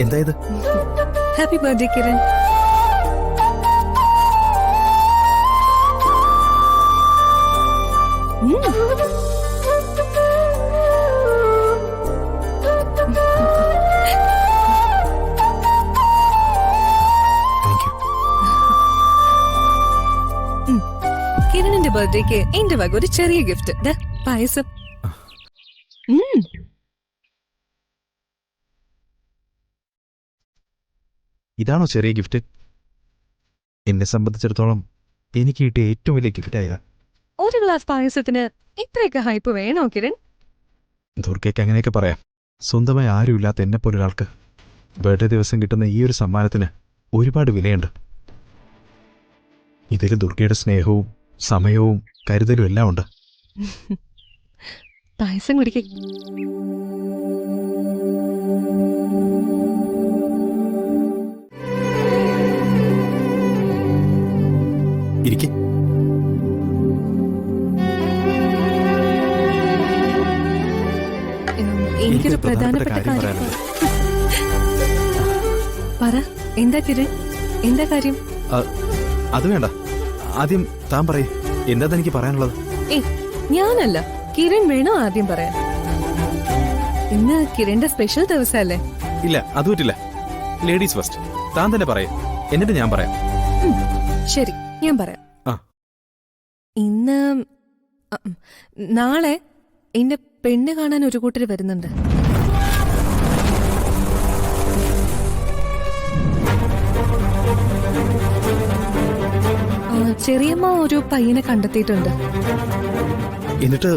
എന്താ ഇത്? Happy birthday Kiran. കിരണിന്റെ ബർത്ത്ഡേക്ക് എന്റെ വക ഒരു ചെറിയ ഗിഫ്റ്റ്. പായസം. ഇതാണോ ചെറിയ ഗിഫ്റ്റ്? എന്നെ സംബന്ധിച്ചിടത്തോളം എനിക്ക് കിട്ടിയ ഏറ്റവും വലിയ ഗിഫ്റ്റായ ഒരു ഗ്ലാസ് പായസത്തിന് ഇത്രയൊക്കെ ഹൈപ്പ് വേണോ കിരൺ? ദുർഗയ്ക്ക് അങ്ങനെയൊക്കെ പറയാം. സ്വന്തമായി ആരുമില്ലാത്ത എന്നെ പോലൊരാൾക്ക് ബർത്ത്ഡേ ദിവസം കിട്ടുന്ന ഈ ഒരു സമ്മാനത്തിന് ഒരുപാട് വിലയുണ്ട്. ഇതിൽ ദുർഗയുടെ സ്നേഹവും സമയവും കരുതലും എല്ലാം ഉണ്ട്. പായസം കുടിക്ക. ഇരിക്കെ. എനിക്കൊരു പ്രധാനപ്പെട്ട കാര്യം പറ. എന്താ കിരൺ, എന്താ കാര്യം? അത് വേണ്ട, ആദ്യം താൻ പറയേ. എന്താ എനിക്ക് പറയാനുള്ളത്? ഞാനല്ല, കിരൺ വേണോ ആദ്യം പറയാൻ? ഇന്ന് കിരണിന്റെ സ്പെഷ്യൽ ദിവസമല്ലേ? ഇല്ല, അത് പറ്റില്ല. Ladies first. താൻ തന്നെ പറയേ, എന്നിട്ട് ഞാൻ പറയാം. ശരി, ഞാൻ പറയാം. ഇന്ന് നാളെ എന്റെ പെണ്ണ് കാണാൻ ഒരു കൂട്ടര് വരുന്നുണ്ട്. ചെറിയമ്മ ഒരു പയ്യനെ കണ്ടെത്തിയിട്ടുണ്ട്. എന്നിട്ട്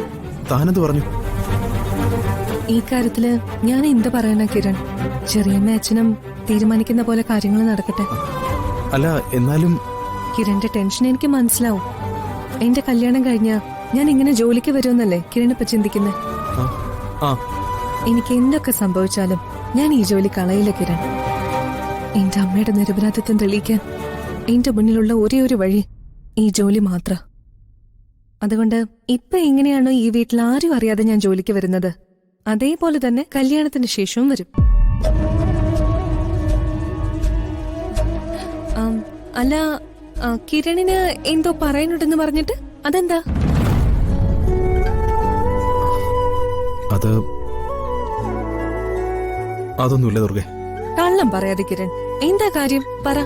താനെന്ത് പറഞ്ഞു? ഈ കാര്യത്തില് ഞാൻ എന്ത് പറയണ കിരൺ? ചെറിയമ്മ അച്ഛനും തീരുമാനിക്കുന്ന പോലെ കാര്യങ്ങൾ നടക്കട്ടെ. അല്ല, എന്നാലും കിരണിന്റെ ടെൻഷൻ എനിക്ക് മനസ്സിലാവും. എന്റെ കല്യാണം കഴിഞ്ഞ ഞാൻ ഇങ്ങനെ ജോലിക്ക് വരുമെന്നല്ലേ കിരൺ ഇപ്പൊ ചിന്തിക്കുന്നേ? എനിക്ക് എന്തൊക്കെ സംഭവിച്ചാലും ഞാൻ ഈ ജോലി കളയില്ല കിരൺ. എന്റെ അമ്മയുടെ നിരപരാധിത്വം തെളിയിക്കാൻ എന്റെ മുന്നിലുള്ള ഒരേ ഒരു വഴി ഈ ജോലി മാത്ര. അതുകൊണ്ട് ഇപ്പൊ എങ്ങനെയാണോ ഈ വീട്ടിൽ ആരും അറിയാതെ ഞാൻ ജോലിക്ക് വരുന്നത്, അതേപോലെ തന്നെ കല്യാണത്തിന് ശേഷവും വരും. അല്ല, കിരണിന് എന്തോ പറയാനുണ്ടെന്ന് പറഞ്ഞിട്ട് അതെന്താ? അതൊന്നുമില്ല ദുർഗ. കള്ളം പറയാതെ കിരൺ, എന്താ കാര്യം പറ.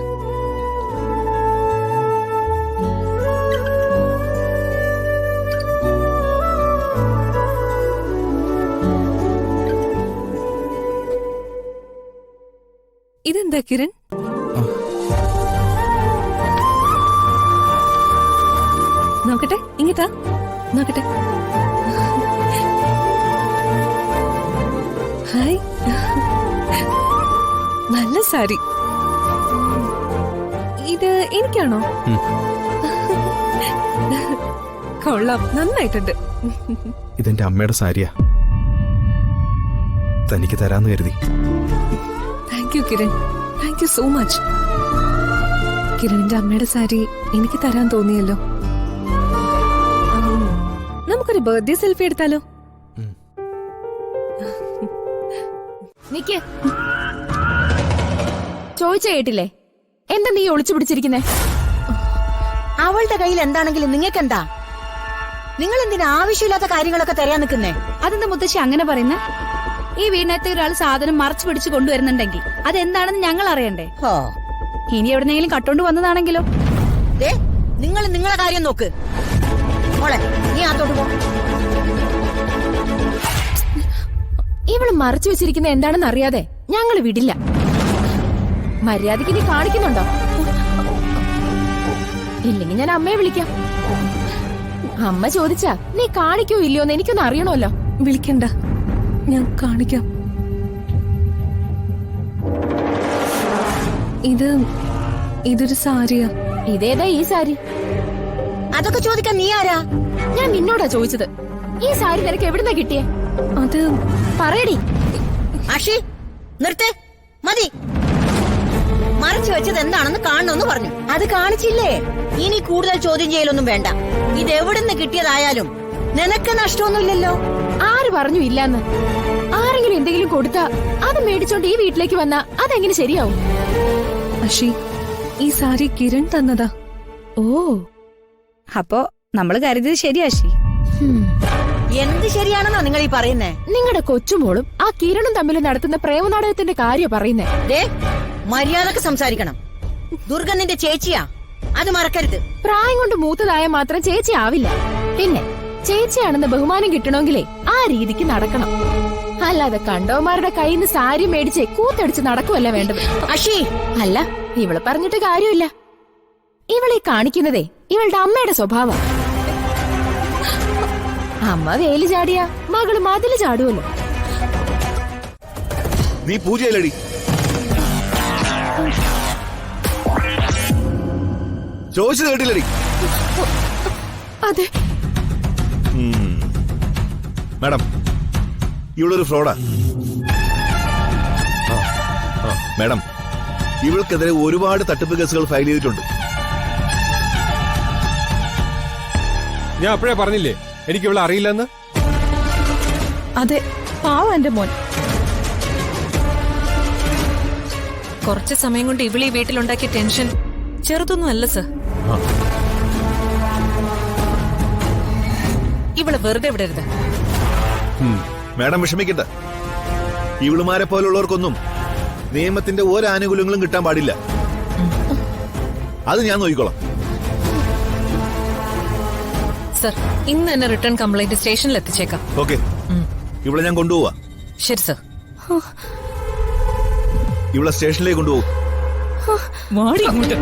ഇതെന്താ കിരൺ? നോക്കട്ടെ, ഇങ്ങത്താ നോക്കട്ടെ. ഹായ്, നല്ല സാരി. ഇത് എനിക്കാണോ? കൊള്ളാം, നന്നായിട്ടുണ്ട്. ഇതെന്റെ അമ്മയുടെ സാരിയാ, തനിക്ക് തരാന്ന് കരുതി. Thank you Kiran, thank you so much. കിരണിന്റെ അമ്മയുടെ സാരി എനിക്ക് തരാൻ തോന്നിയല്ലോ. നമുക്കൊരു ബർത്ത്ഡേ സെൽഫി എടുത്താലോ? നിക്ക്, ചോദിച്ച കേട്ടില്ലേ? എന്താ നീ ഒളിച്ചു പിടിച്ചിരിക്കുന്നേ? അവളുടെ കയ്യിൽ എന്താണെങ്കിലും നിങ്ങൾക്കെന്താ? നിങ്ങൾ എന്തിനാ ആവശ്യമില്ലാത്ത കാര്യങ്ങളൊക്കെ തരാൻ നിൽക്കുന്നേ? അതെന്താ മുത്തശ്ശി അങ്ങനെ പറയുന്നേ? ഈ വീടിനകത്ത് ഒരാൾ സാധനം മറച്ചു പിടിച്ചു കൊണ്ടുവരുന്നുണ്ടെങ്കിൽ അതെന്താണെന്ന് ഞങ്ങൾ അറിയണ്ടേ? ഇനി എവിടെന്നെങ്കിലും കട്ടോണ്ട് വന്നതാണെങ്കിലോ? നിങ്ങൾ നിങ്ങളെ കാര്യം നോക്ക്. മോളെ, നീ അകത്തോട്ട് പോ. ഇവള് മറച്ചു വെച്ചിരിക്കുന്ന എന്താണെന്ന് അറിയാതെ ഞങ്ങൾ വിടില്ല. മര്യാദക്ക് നീ കാണിക്കുന്നുണ്ടോ? ഇല്ലെങ്കിൽ ഞാൻ അമ്മയെ വിളിക്കാം. അമ്മ ചോദിച്ചാ നീ കാണിക്കോ ഇല്ലയോന്ന് എനിക്കൊന്ന് അറിയണമല്ലോ. വിളിക്കണ്ട, ഞാൻ കാണിക്കാം. ഇതൊരു സാരിയാ. ഇതേതാ ഈ സാരി? അതൊക്കെ ചോദിക്കാൻ നീ ആരാ? ഞാൻ നിന്നോടാ ചോദിച്ചത്. ഈ സാരി നിനക്ക് എവിടുന്നാ കിട്ടിയേ? അത് പറയടി. അഷി, നിർത്ത്, മതി. മറച്ചു വെച്ചത് എന്താണെന്ന് കാണണമെന്ന് പറഞ്ഞു, അത് കാണിച്ചില്ലേ? ഇനി കൂടുതൽ ചോദ്യം ചെയ്യലൊന്നും വേണ്ട. ഇത് എവിടുന്ന് കിട്ടിയതായാലും നിനക്ക് നഷ്ടമൊന്നുമില്ലല്ലോ. ആര് പറഞ്ഞു ഇല്ലാന്ന്? ആ ആരെങ്കിലും എന്തെങ്കിലും കൊടുത്താ അത് മേടിച്ചോണ്ട് ഈ വീട്ടിലേക്ക് വന്നാ അതെങ്ങനെ ശരിയാവും? അഷി, ഈ സാരി കിരൺ തന്നതാ. ഓ, അപ്പോ നമ്മള് കരുതിയത് ശരിയാശി. എന്ത് ശരിയാണെന്നാ നിങ്ങൾ ഈ പറയുന്നേ? നിങ്ങളുടെ കൊച്ചുമോളും ആ കിരണും തമ്മിൽ നടത്തുന്ന പ്രേമനാടകത്തിന്റെ കാര്യം പറയുന്നേ. ദേ, മര്യാദക്ക് സംസാരിക്കണം. ദുർഗ നിന്റെ ചേച്ചിയാ, അത് മറക്കരുത്. പ്രായം കൊണ്ട് മൂത്തതായ മാത്രം ചേച്ചി ആവില്ല. പിന്നെ ചേച്ചിയാണെന്ന് ബഹുമാനം കിട്ടണമെങ്കിലേ ആ രീതിക്ക് നടക്കണം. അല്ലാതെ കണ്ടവന്മാരുടെ കയ്യിൽ നിന്ന് സാരി മേടിച്ച് കൂത്തടിച്ച് നടക്കുവല്ല വേണ്ടത്. അഷി, അല്ല, ഇവള് പറഞ്ഞിട്ട് കാര്യമില്ല. ഇവളീ കാണിക്കുന്നതേ ഇവളുടെ അമ്മയുടെ സ്വഭാവം. അമ്മ വേലി ചാടിയ മകള് മതില് ചാടുവല്ലോ. നീ പൂജയിലടി. ചോദിച്ചത് കേട്ടില്ലടി. അതെ മാഡം, ഇവളൊരു ഫ്രോഡാ. മാഡം, ഇവൾക്കെതിരെ ഒരുപാട് തട്ടിപ്പ് കേസുകൾ ഫയൽ ചെയ്തിട്ടുണ്ട്. ഞാൻ അപ്പോഴേ പറഞ്ഞില്ലേ എനിക്ക് ഇവിടെ അറിയില്ലെന്ന്. അതെ, പാവം എന്റെ മോൻ. കുറച്ച് സമയം കൊണ്ട് ഇവളീ വീട്ടിലുണ്ടാക്കിയ ടെൻഷൻ ചെറുതൊന്നും അല്ല സർ. ഇവള് വെറുതെ വിടരുത്. മാഡം വിഷമിക്കണ്ട. ഇവളുമാരെ പോലുള്ളവർക്കൊന്നും നിയമത്തിന്റെ ഓരോ ആനുകൂല്യങ്ങളും കിട്ടാൻ പാടില്ല. അത് ഞാൻ നോക്കിക്കോളാം. സർ, ഇന്ന് തന്നെ റിട്ടേൺ കംപ്ലൈന്റ് സ്റ്റേഷനിൽ എത്തിച്ചേക്കാം. ഓക്കെ, ഇവിടെ ഞാൻ കൊണ്ടുപോവാ. ശരി സർ. ഇവിടെ സ്റ്റേഷനിലേക്ക് കൊണ്ടുപോകും. വാടി ഇങ്ങോട്ട്.